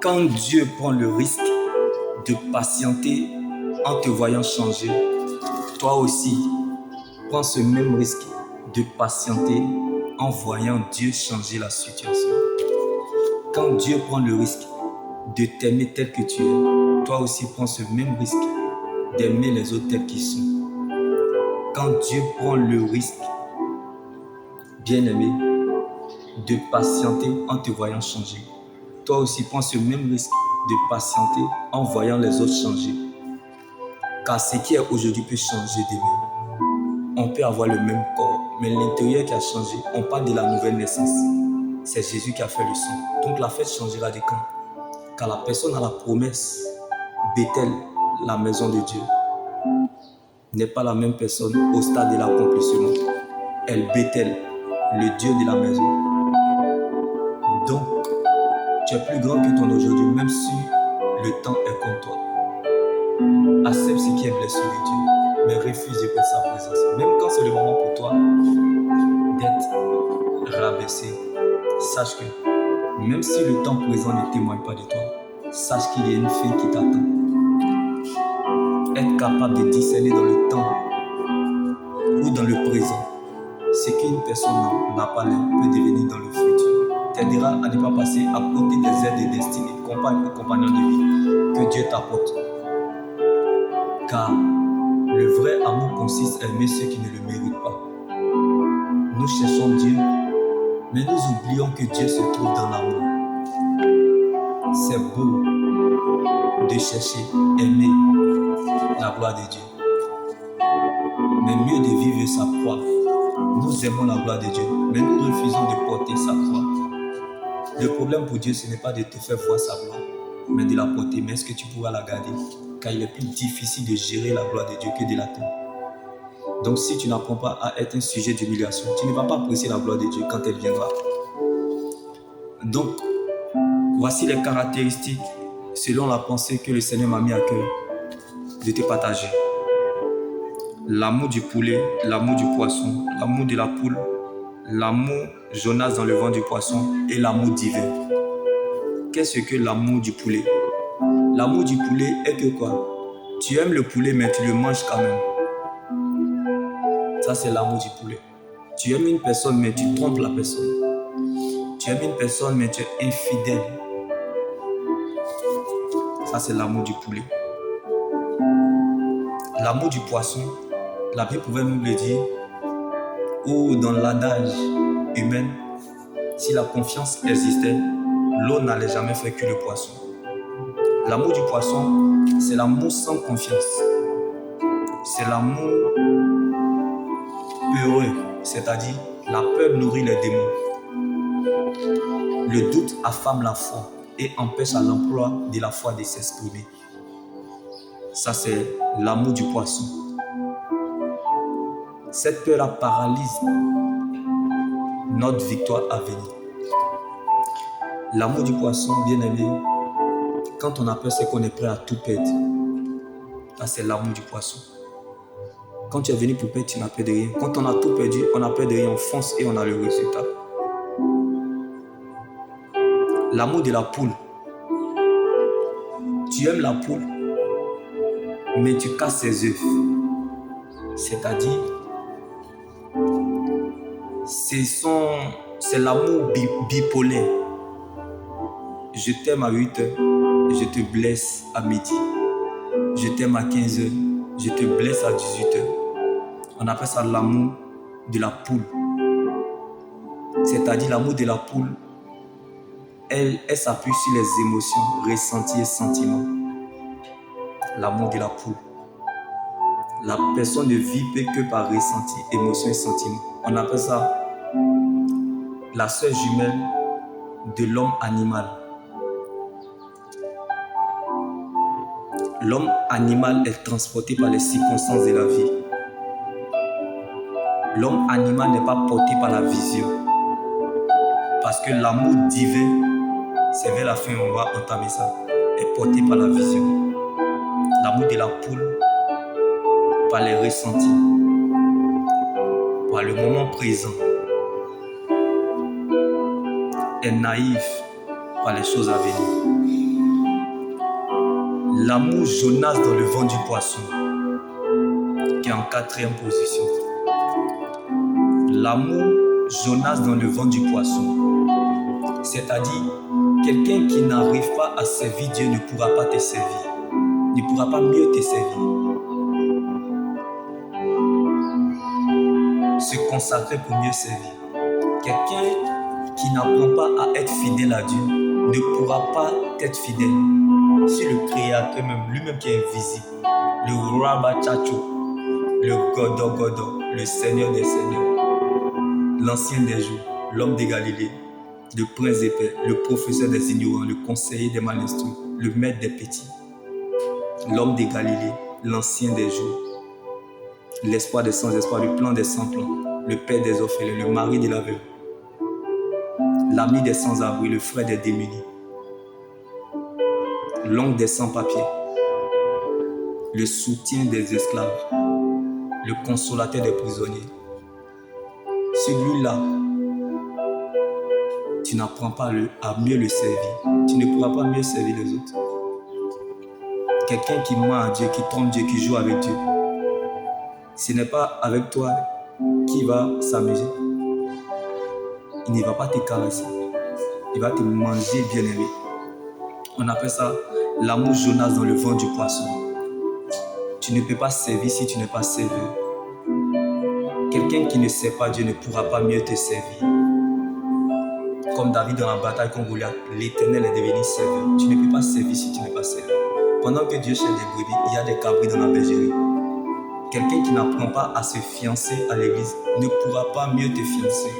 Quand Dieu prend le risque de patienter en te voyant changer, toi aussi, prends ce même risque de patienter en voyant Dieu changer la situation. Quand Dieu prend le risque de t'aimer tel que tu es, toi aussi prends ce même risque d'aimer les autres tels qu'ils sont. Quand Dieu prend le risque, bien-aimé, de patienter en te voyant changer, toi aussi prends ce même risque de patienter en voyant les autres changer. Car ce qui est aujourd'hui peut changer demain. On peut avoir le même corps, mais l'intérieur qui a changé, on parle de la nouvelle naissance. C'est Jésus qui a fait le sang. Donc la fête changera de camp. Car la personne a la promesse, Bethel, la maison de Dieu, n'est pas la même personne au stade de l'accomplissement. Elle Bethel, le Dieu de la maison. Donc, tu es plus grand que ton aujourd'hui, même si le temps est contre toi. Accepte ce qui est blessé de Dieu, mais refuse de perdre sa présence. Même quand c'est le moment pour toi d'être rabaissé, sache que même si le temps présent ne témoigne pas de toi, sache qu'il y a une fin qui t'attend. Être capable de discerner dans le temps ou dans le présent ce qu'une personne n'a pas l'air peut devenir dans le futur, t'aidera à ne pas passer à côté des aides de destinée, compagnons de vie que Dieu t'apporte. Car le vrai amour consiste à aimer ceux qui ne le méritent pas. Nous cherchons Dieu, mais nous oublions que Dieu se trouve dans l'amour. C'est beau de chercher, aimer la gloire de Dieu. Mais mieux de vivre sa croix. Nous aimons la gloire de Dieu, mais nous refusons de porter sa croix. Le problème pour Dieu, ce n'est pas de te faire voir sa gloire, mais de la porter. Mais est-ce que tu pourras la garder? Car il est plus difficile de gérer la gloire de Dieu que de l'atteindre. Donc si tu n'apprends pas à être un sujet d'humiliation, tu ne vas pas apprécier la gloire de Dieu quand elle viendra. Donc, voici les caractéristiques selon la pensée que le Seigneur m'a mis à cœur de te partager. L'amour du poulet, l'amour du poisson, l'amour de la poule, l'amour Jonas dans le ventre du poisson et l'amour divin. Qu'est-ce que l'amour du poulet? L'amour du poulet est que quoi? Tu aimes le poulet mais tu le manges quand même. Ça c'est l'amour du poulet. Tu aimes une personne mais tu trompes la personne. Tu aimes une personne mais tu es infidèle. Ça c'est l'amour du poulet. L'amour du poisson, la Bible pouvait nous le dire, ou dans l'adage humain, si la confiance existait, l'eau n'allait jamais faire que le poisson. L'amour du poisson, c'est l'amour sans confiance. C'est l'amour peureux, c'est-à-dire la peur nourrit les démons. Le doute affame la foi et empêche à l'emploi de la foi de s'exprimer. Ça, c'est l'amour du poisson. Cette peur-là paralyse notre victoire à venir. L'amour du poisson, bien aimé, quand on a peur, c'est qu'on est prêt à tout perdre. Ça, c'est l'amour du poisson. Quand tu es venu pour perdre, tu n'as peur de rien. Quand on a tout perdu, on a peur de rien, on fonce et on a le résultat. L'amour de la poule. Tu aimes la poule, mais tu casses ses œufs. C'est-à-dire, c'est l'amour bipolaire. Je t'aime à 8 heures, je te blesse à midi. Je t'aime à 15 heures, je te blesse à 18 heures. On appelle ça l'amour de la poule. C'est-à-dire l'amour de la poule, elle s'appuie sur les émotions, ressentis et sentiments. L'amour de la poule. La personne ne vit que par ressenti, émotion et sentiment. On appelle ça la sœur jumelle de l'homme animal. L'homme animal est transporté par les circonstances de la vie. L'homme animal n'est pas porté par la vision. Parce que l'amour divin, c'est vers la fin on va entamer ça, est porté par la vision. L'amour de la poule, par les ressentis, par le moment présent, est naïf par les choses à venir. L'amour Jonas dans le ventre du poisson, qui est en 4e position. L'amour Jonas dans le ventre du poisson, c'est-à-dire quelqu'un qui n'arrive pas à servir Dieu ne pourra pas te servir, ne pourra pas mieux te servir. Se consacrer pour mieux servir. Quelqu'un qui n'apprend pas à être fidèle à Dieu ne pourra pas être fidèle. Si le Créateur même, lui-même qui est invisible, le Rabachacho, le Godo, le Seigneur des Seigneurs, l'ancien des jours, l'homme de Galilée, le prince des pères, le professeur des ignorants, le conseiller des mal instruits, le maître des petits, l'homme de Galilée, l'ancien des jours, l'espoir des sans espoir, le plan des sans plans, le père des orphelins, le mari de la veuve, l'ami des sans-abri, le frère des démunis, l'oncle des sans-papiers, le soutien des esclaves, le consolateur des prisonniers. Celui-là, tu n'apprends pas à mieux le servir. Tu ne pourras pas mieux servir les autres. Quelqu'un qui ment à Dieu, qui trompe Dieu, qui joue avec Dieu, ce n'est pas avec toi qui va s'amuser. Il ne va pas te caresser. Il va te manger bien aimé. On appelle ça l'amour Jonas dans le ventre du poisson. Tu ne peux pas servir si tu n'es pas serveur. Quelqu'un qui ne sait pas Dieu ne pourra pas mieux te servir. Comme David dans la bataille contre Goliath, l'Éternel est devenu serveur. Tu ne peux pas servir si tu n'es pas serveur. Pendant que Dieu cherche des brebis, il y a des cabris dans la bergerie. Quelqu'un qui n'apprend pas à se fiancer à l'église ne pourra pas mieux te fiancer.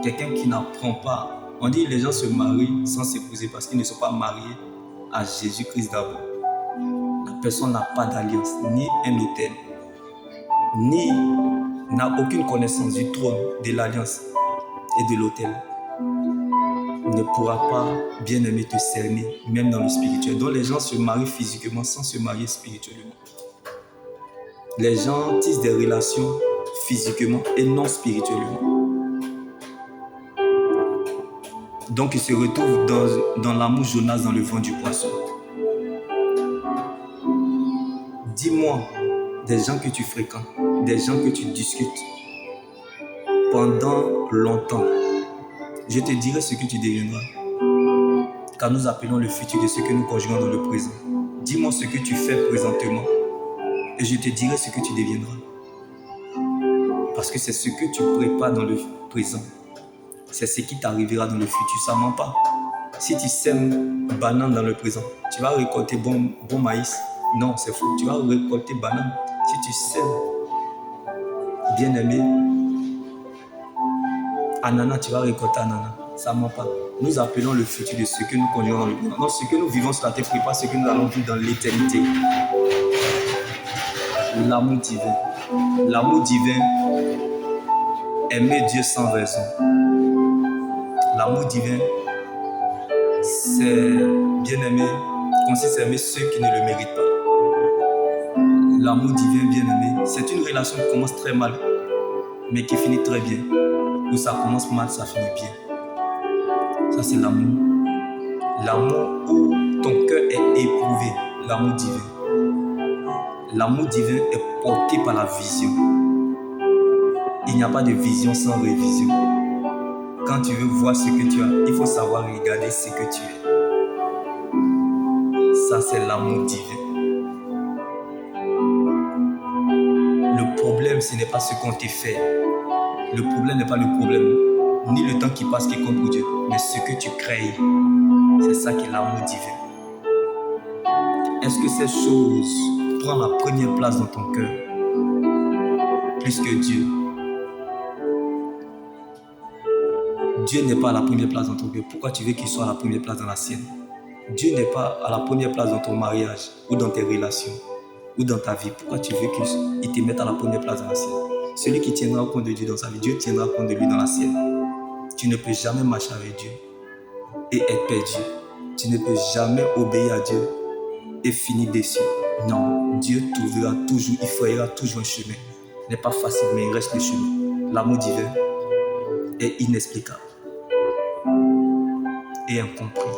Quelqu'un qui n'apprend pas, on dit que les gens se marient sans s'épouser parce qu'ils ne sont pas mariés à Jésus-Christ d'abord. La personne n'a pas d'alliance, ni un autel, ni n'a aucune connaissance du trône, de l'alliance et de l'autel. Ne pourra pas bien aimer te cerner, même dans le spirituel. Donc les gens se marient physiquement sans se marier spirituellement. Les gens tissent des relations physiquement et non spirituellement. Donc ils se retrouvent dans l'amour Jonas dans le ventre du poisson. Dis-moi des gens que tu fréquentes, des gens que tu discutes pendant longtemps. Je te dirai ce que tu deviendras. Car nous appelons le futur de ce que nous conjuguons dans le présent. Dis-moi ce que tu fais présentement et je te dirai ce que tu deviendras. Parce que c'est ce que tu prépares dans le présent. C'est ce qui t'arrivera dans le futur. Ça ne ment pas. Si tu sèmes banane dans le présent, tu vas récolter bon maïs. Non, c'est faux. Tu vas récolter banane. Si tu sèmes bien-aimé ananas, tu vas récolter ananas. Ça ne ment pas. Nous appelons le futur de ce que nous conduisons dans le présent. Donc, ce que nous vivons sur la terre prépare ce que nous allons vivre dans l'éternité. L'amour divin. L'amour divin, aimer Dieu sans raison. L'amour divin, c'est bien aimer, consiste à aimer ceux qui ne le méritent pas. L'amour divin, bien aimé, c'est une relation qui commence très mal, mais qui finit très bien. Où ça commence mal, ça finit bien. Ça, c'est l'amour. L'amour où ton cœur est éprouvé, l'amour divin. L'amour divin est porté par la vision. Il n'y a pas de vision sans révision. Quand tu veux voir ce que tu as, il faut savoir regarder ce que tu es. Ça, c'est l'amour divin. Le problème, ce n'est pas ce qu'on te fait. Le problème n'est pas le problème, ni le temps qui passe qui compte pour Dieu, mais ce que tu crées. C'est ça qui est l'amour divin. Est-ce que ces choses prennent la première place dans ton cœur, plus que Dieu? Dieu n'est pas à la première place dans ton cœur. Pourquoi tu veux qu'il soit à la première place dans la sienne? Dieu n'est pas à la première place dans ton mariage, ou dans tes relations, ou dans ta vie. Pourquoi tu veux qu'il te mette à la première place dans la sienne? Celui qui tiendra compte de Dieu dans sa vie, Dieu tiendra compte de lui dans la sienne. Tu ne peux jamais marcher avec Dieu et être perdu. Tu ne peux jamais obéir à Dieu et finir déçu. Non, Dieu trouvera toujours, il fera toujours un chemin. Ce n'est pas facile, mais il reste le chemin. L'amour divin est inexplicable et incompris.